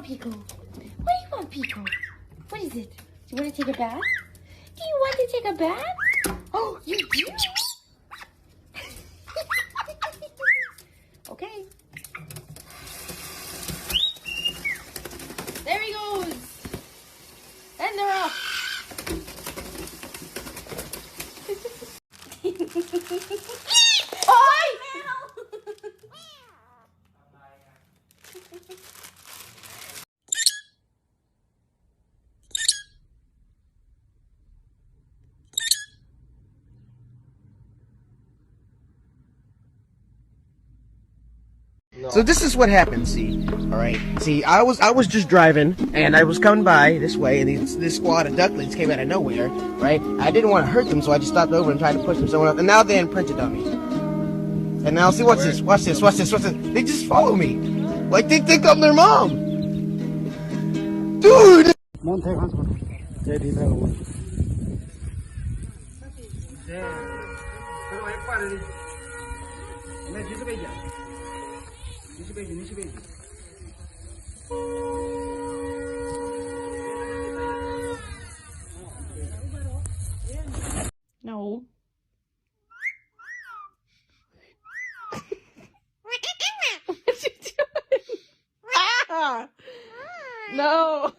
Pico? What do you want, Pico? What is it? Do you want to take a bath? Do you want to take a bath? Oh, you do? Okay. There he goes. And they're off. So this is what happened, see, alright? See, I was just driving, and I was coming by this way, and this squad of ducklings came out of nowhere, right? I didn't want to hurt them, so I just stopped over and tried to push them somewhere else, and now they imprinted on me. And now, see, watch this, watch this, watch this, watch this. They just follow me. Like, they think I'm their mom. Dude! No. What you doing? Ah! No.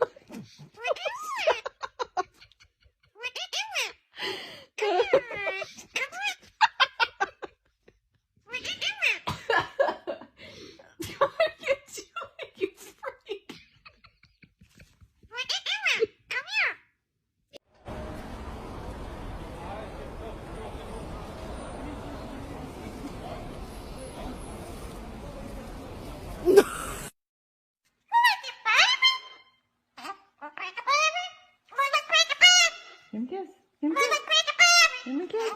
Give me a kiss. Give me a kiss. Give me a kiss.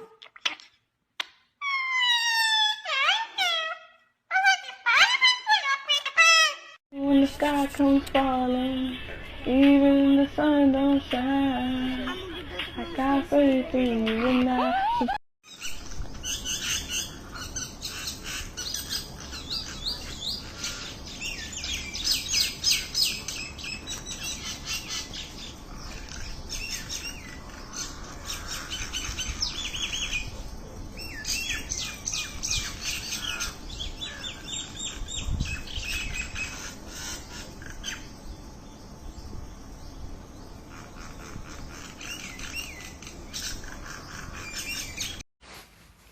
When the sky comes falling, even the sun don't shine, I got faith in you and I.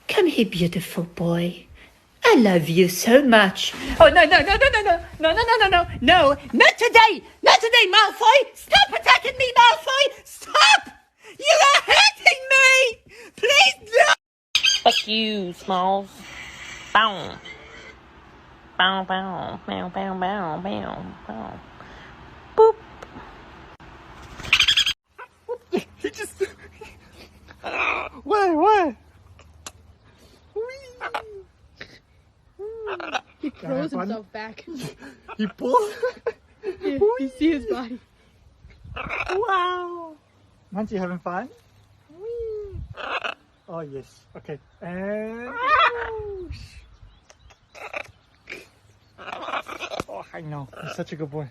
Come here, beautiful boy. I love you so much. Oh, no, no, no, no, no, no, no, no, no, no, no, no, not today, not today, Malfoy. Stop attacking me, Malfoy. Stop. You are hurting me. Please, no. Fuck you, Smalls. Bow. Bow, bow, bow, bow, bow, bow, bow. Boop. He just... What? He throws himself back. He pulls. You see his body. Wow! Aren't you having fun? Whee. Oh yes. Okay. And oh, I know. He's such a good boy.